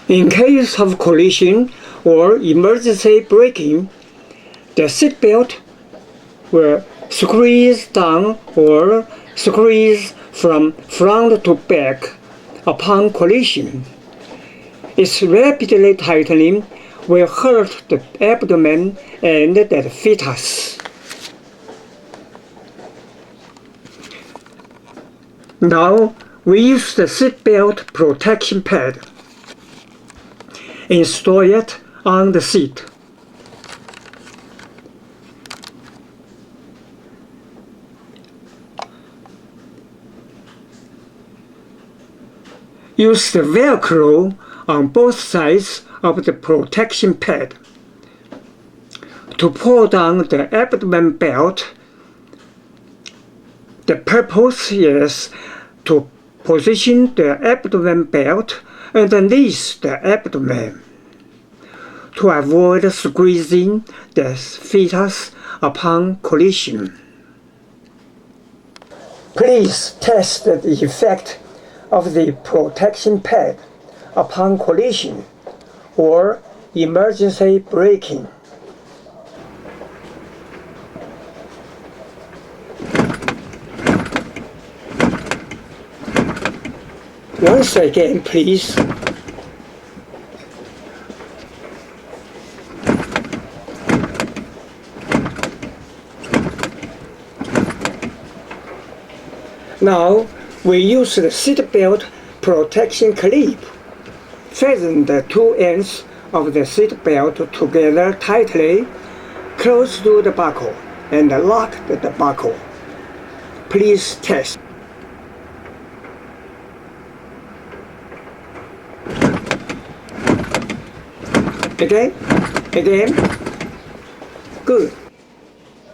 In case of collision or emergency braking, the seatbelt will squeeze down or squeeze from front to back upon collision. Its rapidly tightening will hurt the abdomen and the fetus. Now we use the seatbelt protection pad. Install it on the seat. Use the Velcro on both sides of the protection pad to pull down the abdomen belt. The purpose is to position the abdomen belt underneath the abdomen to avoid squeezing the fetus upon collision. Please test the effect of the protection pad upon collision or emergency braking. Once again, please. Now we use the seatbelt protection clip. Fasten the two ends of the seatbelt together tightly, close to the buckle, and lock the buckle. Please test. Again. Good.